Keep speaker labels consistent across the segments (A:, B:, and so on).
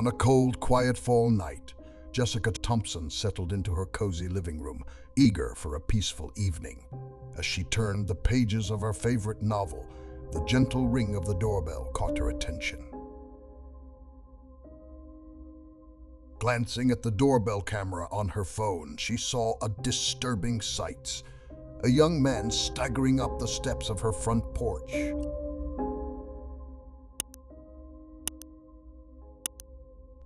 A: On a cold, quiet fall night, Jessica Thompson settled into her cozy living room, eager for a peaceful evening. As she turned the pages of her favorite novel, the gentle ring of the doorbell caught her attention. Glancing at the doorbell camera on her phone, she saw a disturbing sight. A young man staggering up the steps of her front porch.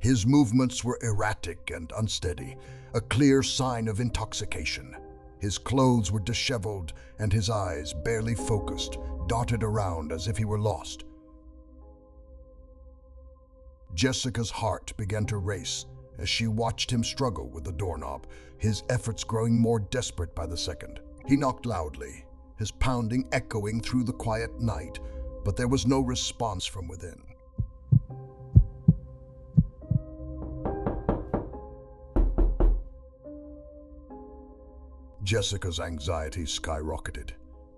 A: His movements were erratic and unsteady, a clear sign of intoxication. His clothes were disheveled, and his eyes, barely focused, darted around as if he were lost. Jessica's heart began to race as she watched him struggle with the doorknob, his efforts growing more desperate by the second. He knocked loudly, his pounding echoing through the quiet night, but there was no response from within. Jessica's anxiety skyrocketed.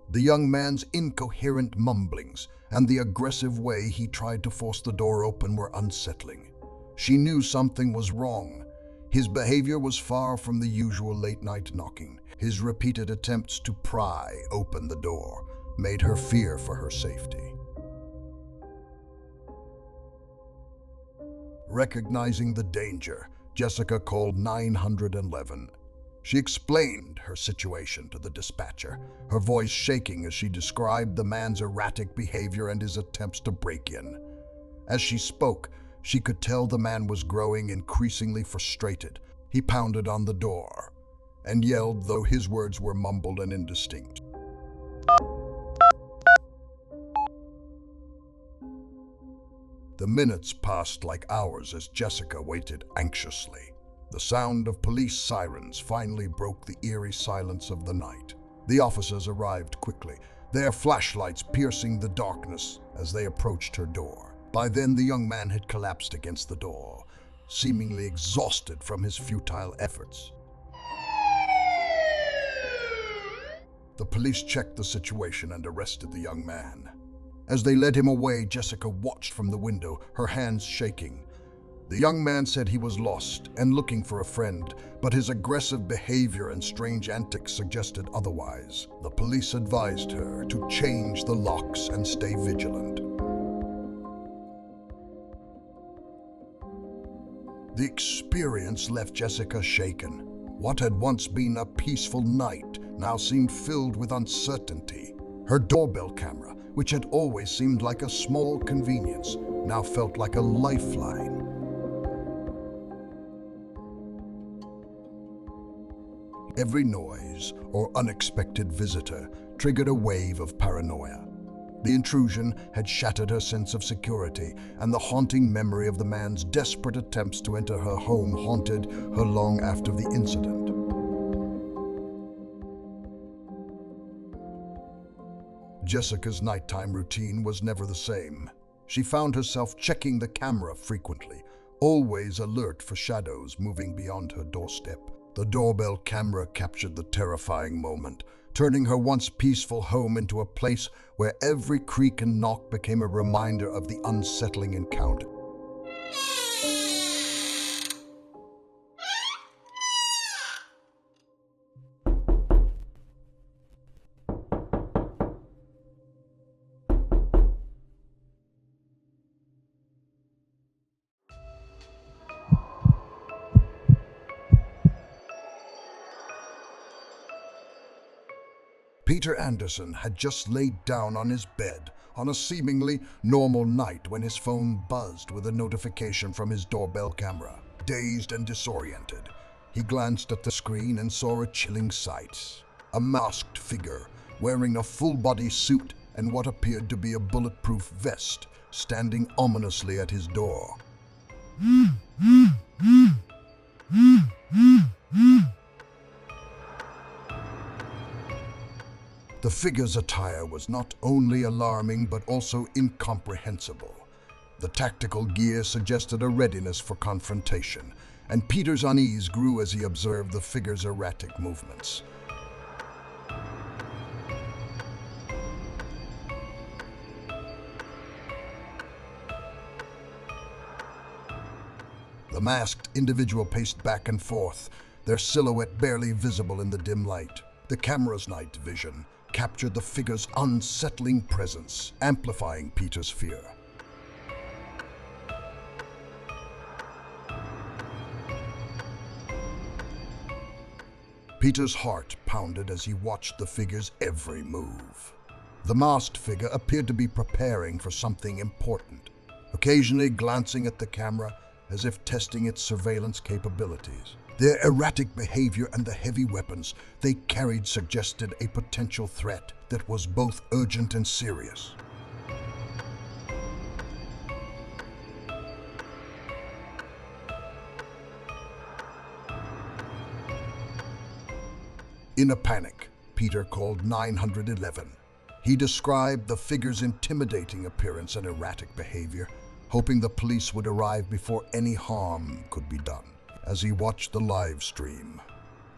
A: The young man's incoherent mumblings and the aggressive way he tried to force the door open were unsettling. She knew something was wrong. His behavior was far from the usual late-night knocking. His repeated attempts to pry open the door made her fear for her safety. Recognizing the danger, Jessica called 911. She explained her situation to the dispatcher, her voice shaking as she described the man's erratic behavior and his attempts to break in. As she spoke, she could tell the man was growing increasingly frustrated. He pounded on the door and yelled, though his words were mumbled and indistinct. The minutes passed like hours as Jessica waited anxiously. The sound of police sirens finally broke the eerie silence of the night. The officers arrived quickly, their flashlights piercing the darkness as they approached her door. By then, the young man had collapsed against the door, seemingly exhausted from his futile efforts. The police checked the situation and arrested the young man. As they led him away, Jessica watched from the window, her hands shaking. The young man said he was lost and looking for a friend, but his aggressive behavior and strange antics suggested otherwise. The police advised her to change the locks and stay vigilant. The experience left Jessica shaken. What had once been a peaceful night now seemed filled with uncertainty. Her doorbell camera, which had always seemed like a small convenience, now felt like a lifeline. Every noise or unexpected visitor triggered a wave of paranoia. The intrusion had shattered her sense of security, and the haunting memory of the man's desperate attempts to enter her home haunted her long after the incident. Jessica's nighttime routine was never the same. She found herself checking the camera frequently, always alert for shadows moving beyond her doorstep. The doorbell camera captured the terrifying moment, turning her once peaceful home into a place where every creak and knock became a reminder of the unsettling encounter. Peter Anderson had just laid down on his bed on a seemingly normal night when his phone buzzed with a notification from his doorbell camera. Dazed and disoriented, he glanced at the screen and saw a chilling sight. A masked figure wearing a full-body suit and what appeared to be a bulletproof vest standing ominously at his door. The figure's attire was not only alarming but also incomprehensible. The tactical gear suggested a readiness for confrontation, and Peter's unease grew as he observed the figure's erratic movements. masked individual paced back and forth, their silhouette barely visible in the dim light. The camera's night vision captured the figure's unsettling presence, amplifying Peter's fear. Peter's heart pounded as he watched the figure's every move. The masked figure appeared to be preparing for something important, occasionally glancing at the camera as if testing its surveillance capabilities. Their erratic behavior and the heavy weapons they carried suggested a potential threat that was both urgent and serious. In a panic, Peter called 911. He described the figure's intimidating appearance and erratic behavior, hoping the police would arrive before any harm could be done. As he watched the live stream,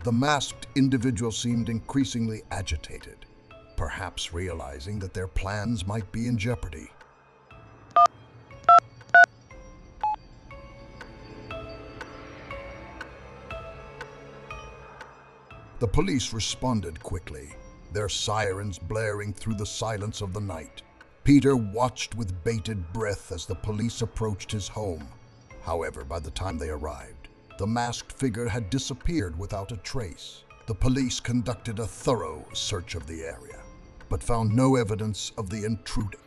A: the masked individual seemed increasingly agitated, perhaps realizing that their plans might be in jeopardy. The police responded quickly, their sirens blaring through the silence of the night. Peter watched with bated breath as the police approached his home. However, by the time they arrived, the masked figure had disappeared without a trace. The police conducted a thorough search of the area, but found no evidence of the intruder.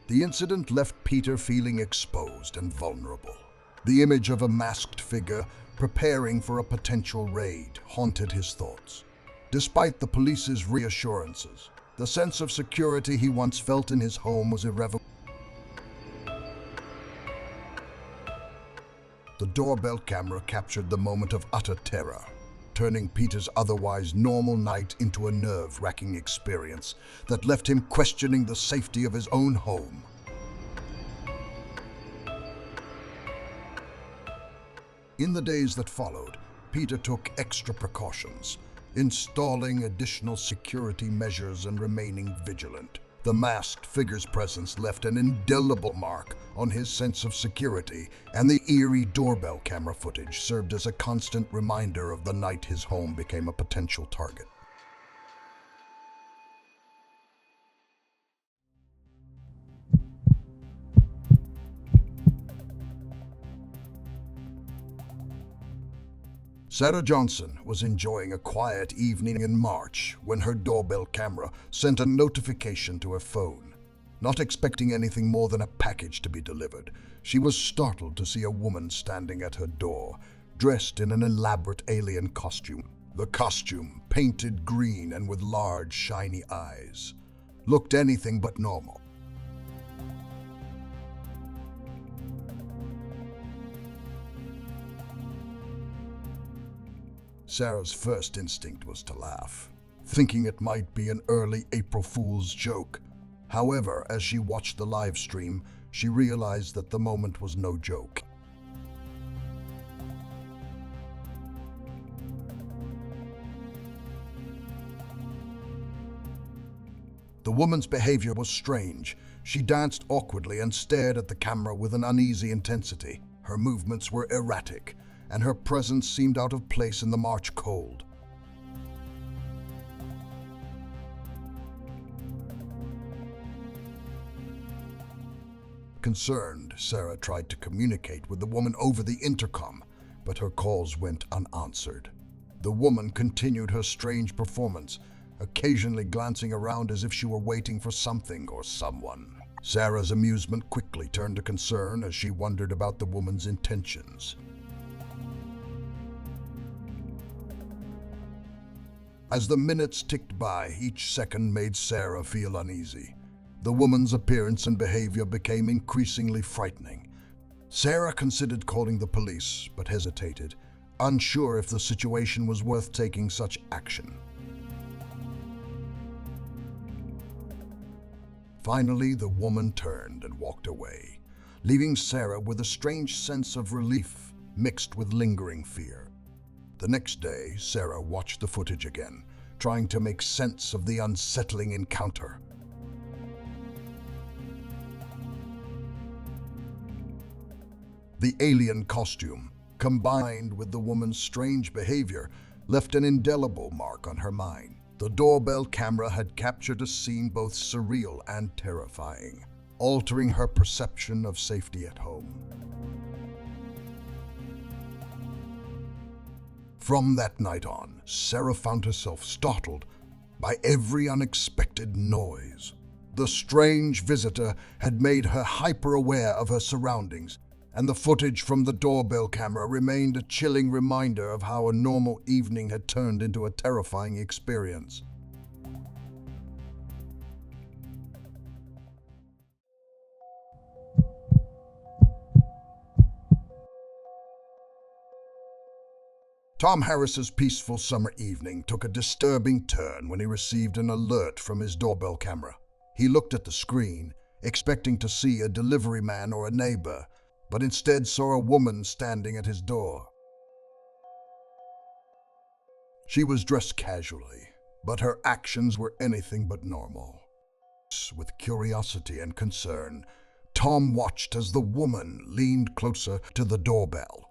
A: The incident left Peter feeling exposed and vulnerable. The image of a masked figure preparing for a potential raid haunted his thoughts. Despite the police's reassurances, the sense of security he once felt in his home was irrevocable. The doorbell camera captured the moment of utter terror, turning Peter's otherwise normal night into a nerve-wracking experience that left him questioning the safety of his own home. In the days that followed, Peter took extra precautions, installing additional security measures and remaining vigilant. The masked figure's presence left an indelible mark on his sense of security, and the eerie doorbell camera footage served as a constant reminder of the night his home became a potential target. Sarah Johnson was enjoying a quiet evening in March when her doorbell camera sent a notification to her phone. Not expecting anything more than a package to be delivered, she was startled to see a woman standing at her door, dressed in an elaborate alien costume. The costume, painted green and with large, shiny eyes, looked anything but normal. Sarah's first instinct was to laugh, thinking it might be an early April Fool's joke. However, as she watched the live stream, she realized that the moment was no joke. The woman's behavior was strange. She danced awkwardly and stared at the camera with an uneasy intensity. Her movements were erratic, and her presence seemed out of place in the March cold. Concerned, Sarah tried to communicate with the woman over the intercom, but her calls went unanswered. The woman continued her strange performance, occasionally glancing around as if she were waiting for something or someone. Sarah's amusement quickly turned to concern as she wondered about the woman's intentions. As the minutes ticked by, each second made Sarah feel uneasy. The woman's appearance and behavior became increasingly frightening. Sarah considered calling the police, but hesitated, unsure if the situation was worth taking such action. Finally, the woman turned and walked away, leaving Sarah with a strange sense of relief mixed with lingering fear. The next day, Sarah watched the footage again, trying to make sense of the unsettling encounter. The alien costume, combined with the woman's strange behavior, left an indelible mark on her mind. The doorbell camera had captured a scene both surreal and terrifying, altering her perception of safety at home. From that night on, Sarah found herself startled by every unexpected noise. The strange visitor had made her hyper-aware of her surroundings, and the footage from the doorbell camera remained a chilling reminder of how a normal evening had turned into a terrifying experience. Tom Harris's peaceful summer evening took a disturbing turn when he received an alert from his doorbell camera. He looked at the screen, expecting to see a delivery man or a neighbor, but instead saw a woman standing at his door. She was dressed casually, but her actions were anything but normal. With curiosity and concern, Tom watched as the woman leaned closer to the doorbell.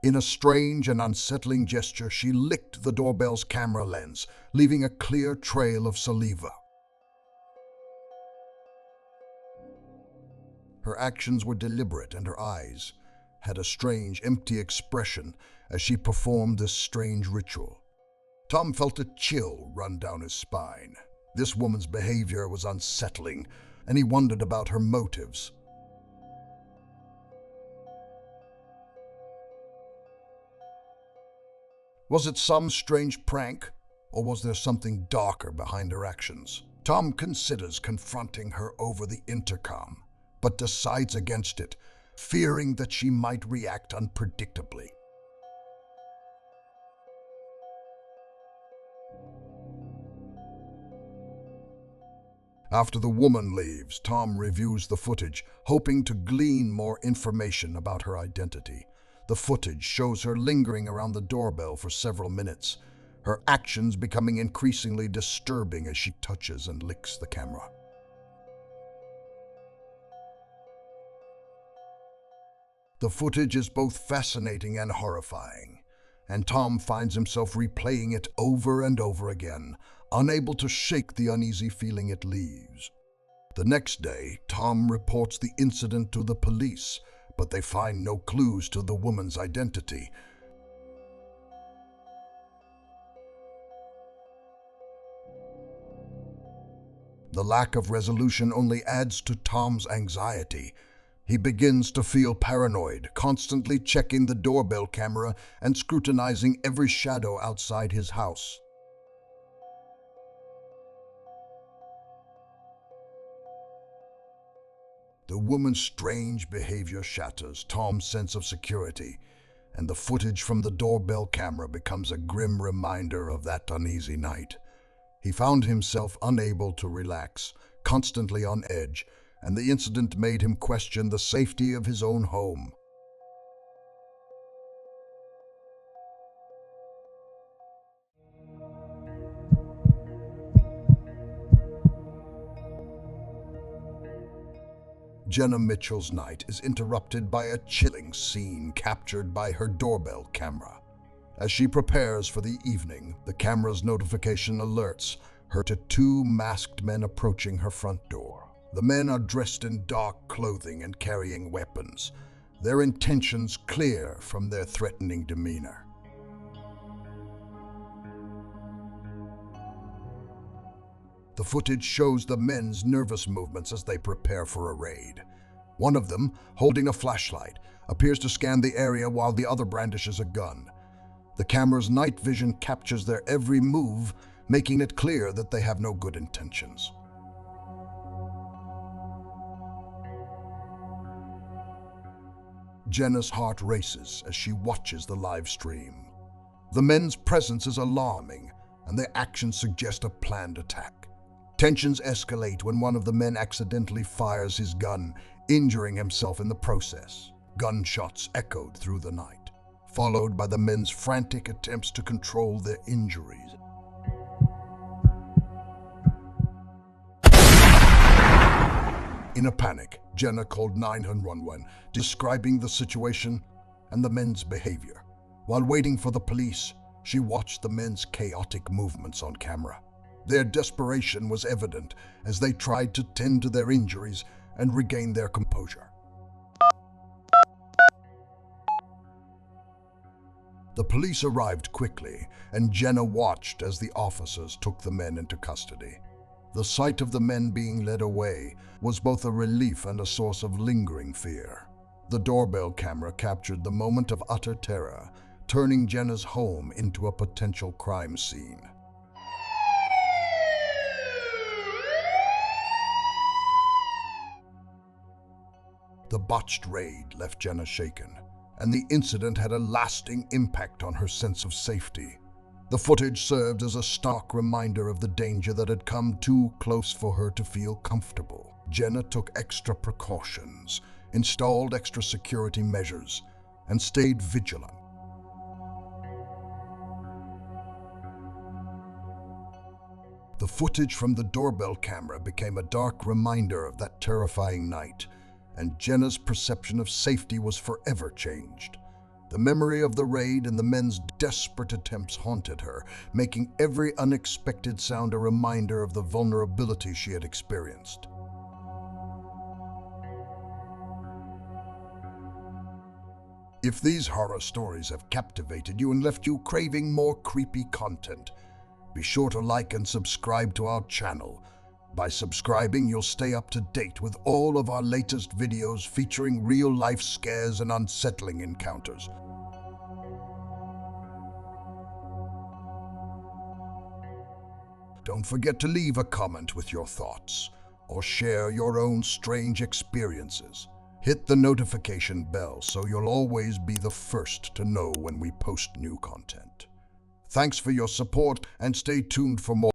A: In a strange and unsettling gesture, she licked the doorbell's camera lens, leaving a clear trail of saliva. Her actions were deliberate, and her eyes had a strange, empty expression as she performed this strange ritual. Tom felt a chill run down his spine. This woman's behavior was unsettling, and he wondered about her motives. Was it some strange prank, or was there something darker behind her actions? Tom considers confronting her over the intercom, but decides against it, fearing that she might react unpredictably. After the woman leaves, Tom reviews the footage, hoping to glean more information about her identity. The footage shows her lingering around the doorbell for several minutes, her actions becoming increasingly disturbing as she touches and licks the camera. The footage is both fascinating and horrifying, and Tom finds himself replaying it over and over again, unable to shake the uneasy feeling it leaves. The next day, Tom reports the incident to the police, but they find no clues to the woman's identity. The lack of resolution only adds to Tom's anxiety. He begins to feel paranoid, constantly checking the doorbell camera and scrutinizing every shadow outside his house. The woman's strange behavior shatters Tom's sense of security, and the footage from the doorbell camera becomes a grim reminder of that uneasy night. He found himself unable to relax, constantly on edge, and the incident made him question the safety of his own home. Jenna Mitchell's night is interrupted by a chilling scene captured by her doorbell camera. As she prepares for the evening, the camera's notification alerts her to two masked men approaching her front door. The men are dressed in dark clothing and carrying weapons, their intentions clear from their threatening demeanor. The footage shows the men's nervous movements as they prepare for a raid. One of them, holding a flashlight, appears to scan the area while the other brandishes a gun. The camera's night vision captures their every move, making it clear that they have no good intentions. Jenna's heart races as she watches the live stream. The men's presence is alarming, and their actions suggest a planned attack. Tensions escalate when one of the men accidentally fires his gun, injuring himself in the process. Gunshots echoed through the night, followed by the men's frantic attempts to control their injuries. In a panic, Jenna called 911, describing the situation and the men's behavior. While waiting for the police, she watched the men's chaotic movements on camera. Their desperation was evident as they tried to tend to their injuries and regain their composure. The police arrived quickly, and Jenna watched as the officers took the men into custody. The sight of the men being led away was both a relief and a source of lingering fear. The doorbell camera captured the moment of utter terror, turning Jenna's home into a potential crime scene. The botched raid left Jenna shaken, and the incident had a lasting impact on her sense of safety. The footage served as a stark reminder of the danger that had come too close for her to feel comfortable. Jenna took extra precautions, installed extra security measures, and stayed vigilant. The footage from the doorbell camera became a dark reminder of that terrifying night, and Jenna's perception of safety was forever changed. The memory of the raid and the men's desperate attempts haunted her, making every unexpected sound a reminder of the vulnerability she had experienced. If these horror stories have captivated you and left you craving more creepy content, be sure to like and subscribe to our channel. By subscribing, you'll stay up to date with all of our latest videos featuring real-life scares and unsettling encounters. Don't forget to leave a comment with your thoughts or share your own strange experiences. Hit the notification bell so you'll always be the first to know when we post new content. Thanks for your support and stay tuned for more.